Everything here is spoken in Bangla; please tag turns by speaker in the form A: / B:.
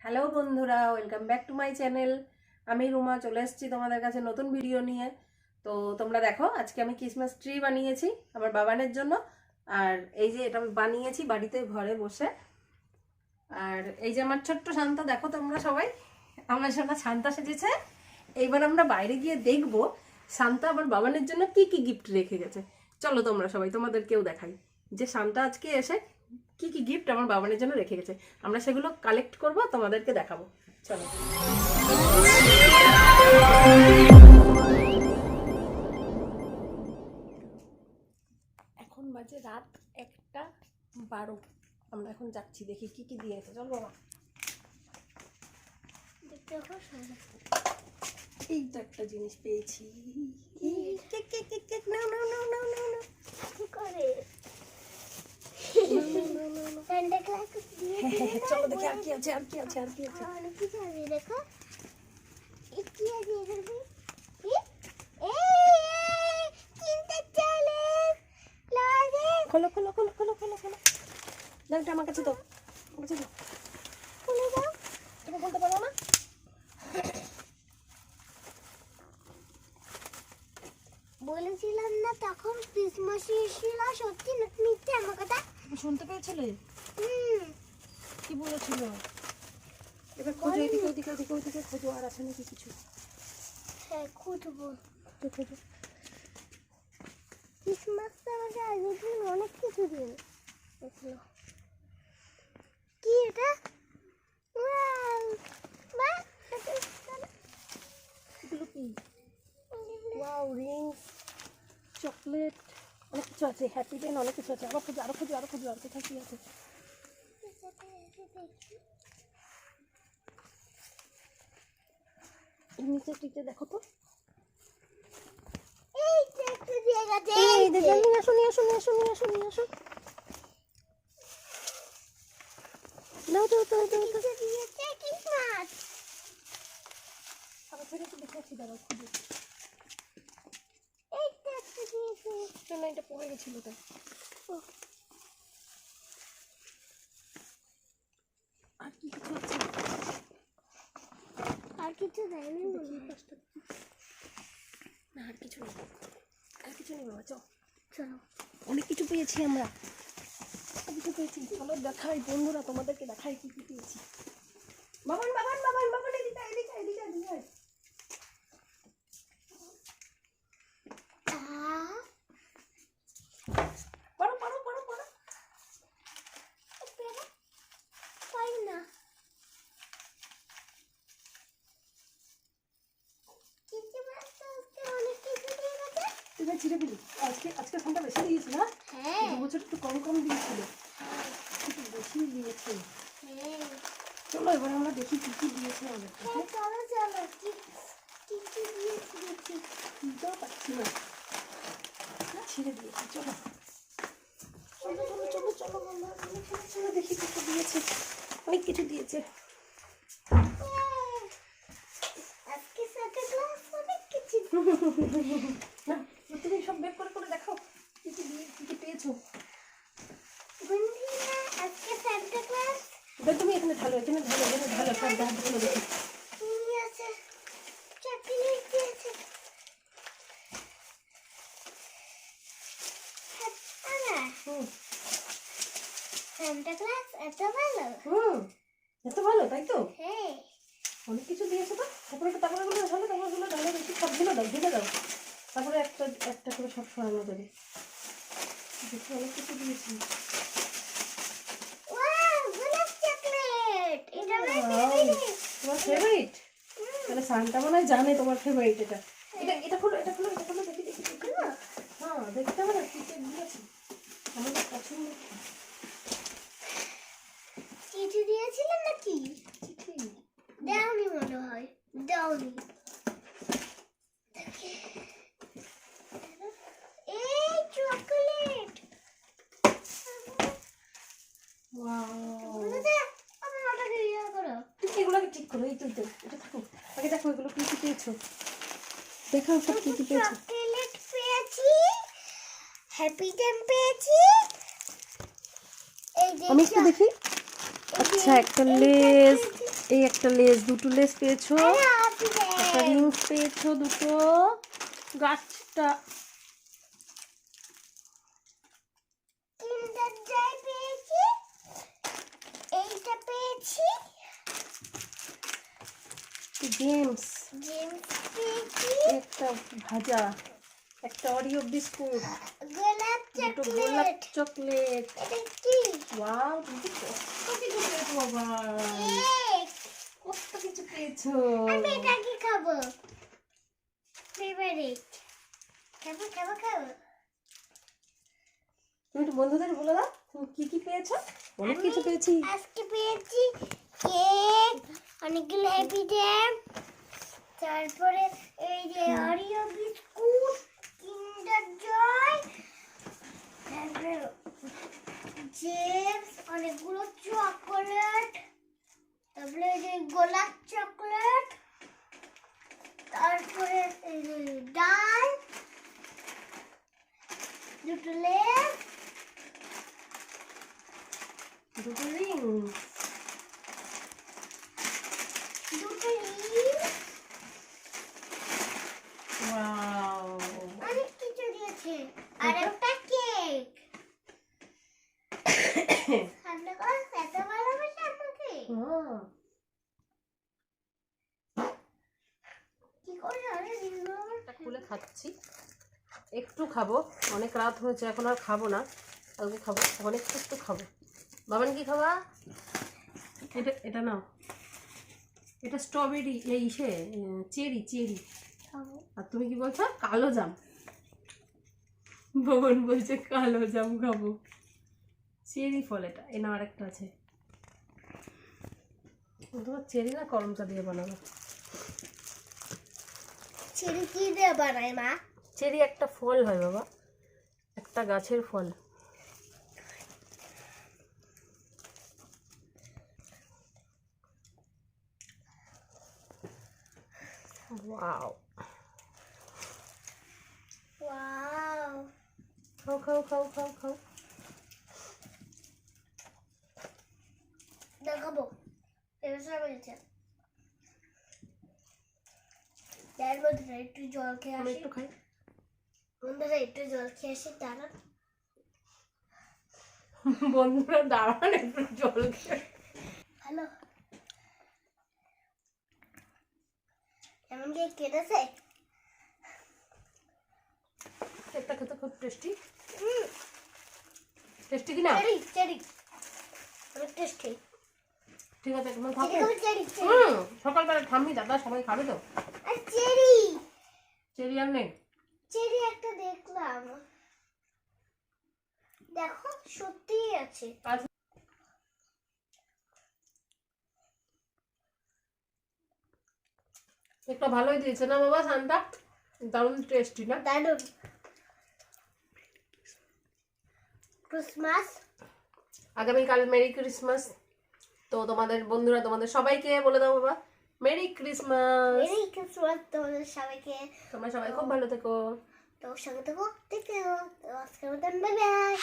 A: হ্যালো বন্ধুরা, welcome back to my channel. আমি রুমা চলে এসেছি তোমাদের কাছে নতুন ভিডিও নিয়ে। তো তোমরা দেখো, আজকে আমি ক্রিসমাস ট্রি বানিয়েছি আমার বাবানের জন্য। আর এই যে এটা আমি বানিয়েছি বাড়িতে ঘরে বসে। আর এই যে আমার ছোট্ট শান্তা, দেখো তোমরা সবাই আমার সোনা শান্তা সেজেছে। এইবার আমরা বাইরে গিয়ে দেখবো শান্তা আমার বাবানের জন্য কি কি গিফট রেখে গেছে। চলো তোমরা সবাই, তোমাদেরকেও দেখাই যে শান্তা আজকে এসে কি কি গিফট আমার বাবানের জন্য রেখে গেছে। আমরা সেগুলো কালেক্ট করব, তোমাদেরকে দেখাবো। চলো। এখন বাজে রাত 1:12। আমরা এখন যাচ্ছি, দেখি কি কি দিয়েছে। চল বাবা। এই তো একটা জিনিস পেয়েছি। চলো দেখি আর কি আছে, আর কি আছে, আর কি আছে। খোলো খোলো খোলো খোলো খোলো খোলো। দাঁড়টা আমার কাছে তো, আমার কাছে তো। খুলে দাও। তুমি বলতে পারো না?
B: বলেছিলাম না তখন ক্রিসমাস এসেছিল, সত্যি মিথ্যে আমার কথা
A: শুনতে পেয়েছিলে? কি বলেছিল? এবার খোঁজো, এদিকে ওদিকে ওদিকে ওদিকে খোঁজো, আর আছে নাকি কিছু?
B: হ্যাঁ, খুঁজবো।
A: খোঁজো।
B: ক্রিসমাসটা আমাকে আগের দিন অনেক কিছু দিন দেখলো। কি এটা?
A: এগুলো কি? ওয়াও, রিংস, চকলেট, অনেক কিছু আছে। হ্যাপি পেন, অনেক কিছু আছে। আরো খোঁজো, আরো খোঁজো, আরো খোঁজো। আর কোথায় কি আছে? নিচে টিচে দেখো তো।
B: এই একটা দিয়ে গেছে।
A: এই দেখো, নিয়ে আসো নিয়ে আসো নিয়ে আসো নিয়ে আসো নিয়ে আসো। নাও তো তো তো তো।
B: দিয়েছে ক্রিসমাস।
A: আবার ফেরত দেখাচ্ছি, দাঁড়াও খুঁজো।
B: এইটা একটা দিয়েছে।
A: না, এটা পড়ে গেছিল তো। আর কি কিছু আছে?
B: আর কিছু দেয়নি
A: দেখি পাঁচটা। না, আর কিছু নেই, আর কিছু নেই বাবা।
B: চলো,
A: অনেক কিছু পেয়েছি আমরা, কিছু পেয়েছি। চলো দেখাই বন্ধুরা, তোমাদেরকে দেখাই কি কি পেয়েছি। বাবান বাবান বাবান বাবান, এদিকে এদিকে এদিকে এদিকে। পড়ো পড়ো পড়ো পড়ো।
B: পাই না। অনেক কিছু দিয়ে গেছে।
A: তুই ভাই ছিঁড়ে দিলি। আজকে ফোনটা বেশি দিয়েছি না?
B: হ্যাঁ,
A: 2 বছর একটু কম কম দিয়েছিল, একটু বেশি দিয়েছে।
B: হ্যাঁ।
A: চলো এবার আমরা দেখি কি কি দিয়েছে আমাদের কাছে।
B: চলো চলো, কি দিয়েছি দেখি।
A: চিনতেও পাচ্ছি না, ছিঁড়ে দিয়েছি। চলো চলো চলো চলো চলো বন্ধুরা, চলো দেখি কি কি দিয়েছে। অনেক কিছু দিয়েছে।
B: আজকে সাথে ক্লাস অনেক কিছু।
A: না, তুমি সব বের করে করে দেখাও কি কি কি কি পেয়েছো।
B: বন্ধুরা, আজকে সান্তা ক্লাস
A: তুমি এখানে ঢালো, এখানে ঢালো, এখানে ঢালো, সব ঢালো দেখি।
B: আছে, চকলেট দিয়েছে। সান্তা ক্লাস এত ভালো।
A: এত ভালো, তাই তো?
B: হ্যাঁ,
A: অনেক কিছু দিয়েছে তো। তারপরে গুলো ঢালো, তারপরে ঢালো দেখি, সবগুলো দাও, ঢেলে দাও। তারপরে একটা একটা করে সব সরানো যাবে। দেখি অনেক কিছু দিয়েছি।
B: ওয়াও, গোলাপ চকলেট। এটা আমার
A: Wow,
B: ফেভারিট।
A: তোমার ফেভারিট? তাহলে সান্তা মনে হয় জানে তোমার ফেভারিট এটা। এটা খোলো, এটা খোলো, এটা খোলো, দেখি দেখি দেখি। হ্যাঁ, দেখতে হবে না কি কি দিয়েছি আমাদের পছন্দ।
B: চিঠি দিয়েছিলেন নাকি?
A: চিঠি
B: দেওনি মনে হয়, দেওনি। এই চকলেট।
A: ওয়াও,
B: আমার ওটাকে ইয়ে করো।
A: তুমি এগুলোকে ঠিক করো। এই তো এটা থাকো, আগে দেখো এগুলো কি কি পেয়েছো। দেখাও সব কি কি পেয়েছো।
B: চকলেট পেয়েছি, হ্যাপি টেম পেয়েছি। এই যে
A: আমি একটু দেখি। আচ্ছা, একটা লেস, এই একটা লেস, দুটো লেস পেয়েছো, একটা রিংস পেয়েছো দুটো, গাছটা
B: কিন্ডার জয় পেয়েছি, এইটা পেয়েছি,
A: জেমস
B: জেমস পেয়েছি,
A: একটা ভাজা, একটা অরিও বিস্কুট,
B: গোলাপ
A: দুটো গোলাপ
B: চকলেট।
A: চকলেট।
B: এটা কি?
A: ওয়াও, তুমি কত কিছু পেয়েছো বাবা,
B: কেক।
A: কত কিছু পেয়েছো।
B: আমি এটা কি খাবো? ফেভারিট। খাবো খাবো খাবো।
A: তুমি একটু বন্ধুদের বলে দাও তুমি কি কি পেয়েছো। অনেক কিছু পেয়েছি।
B: আজকে পেয়েছি কেক, অনেকগুলো হ্যাপি ড্যাম, তারপরে এই যে অরিও বিস্কুট, কিন্ডার জয়, তারপরে জেমস, অনেকগুলো চকলেট, তারপরে এই যে গোলাপ চকলেট, তারপরে এই যে ডাল, দুটো লেস,
A: দুটো রিংস,
B: দুটো রিং,
A: ওয়াও,
B: অনেক কিছু দিয়েছে, আর একটা কেক। আপনাকে এত ভালোবাসে আপনাকে, কি করে আরে দিলো?
A: এটা খুলে খাচ্ছি, একটু খাবো, অনেক রাত হয়েছে, এখন আর খাবো না, কালকে খাবো, এখন একটু খাবো। বাবান কি খাবা? এটা এটা নাও, এটা স্ট্রবেরি, এই চেরি চেরি। আর তুমি কি বলছো? কালো জাম। বাবান বলছে কালো জাম খাবো, চেরি ফল এটা। এ না আরেকটা আছে, তোমার চেরি না করম চা দিয়ে বানাবো।
B: ছেলে কি দিয়ে বানায় মা?
A: চেরি একটা ফল হয় বাবা, একটা গাছের ফল। ওয়াও,
B: ওয়াও,
A: খাও খাও খাও খাও খাও।
B: দেখাবো এবার সব বলছে। তার মধ্যে একটু জল খেয়ে
A: আমি
B: আসি,
A: একটু খাই।
B: বন্ধুরা একটু জল খেয়ে আসি, দাঁড়ান।
A: বন্ধুরা দাঁড়ান একটু জল খেয়ে।
B: হ্যালো, এমন কি কেটেছে?
A: একটা খেতে খুব টেস্টি। টেস্টি কি না?
B: চেরি চেরি অনেক টেস্টি।
A: ঠিক আছে তোমার থাকো।
B: চেরি
A: সকালবেলা ঠাম্মি দাদা সবাই খাবে তো।
B: আর চেরি,
A: চেরি আর নেই।
B: চেরি একটা দেখলাম, দেখো সত্যিই আছে।
A: একটা ভালোই দিয়েছে না বাবা সানটা, দারুণ টেস্টি না?
B: দারুন। ক্রিসমাস,
A: আগামীকাল মেরি ক্রিসমাস। তো তোমাদের বন্ধুরা তোমাদের সবাইকে বলে দাও বাবা মেরি ক্রিসমাস।
B: মেরি ক্রিসমাস তোমাদের সবাইকে।
A: তোমরা সবাই খুব ভালো থেকো।
B: তোর সঙ্গে থাকো, দেখতে হো। তো আজকের মতন বাই বাই।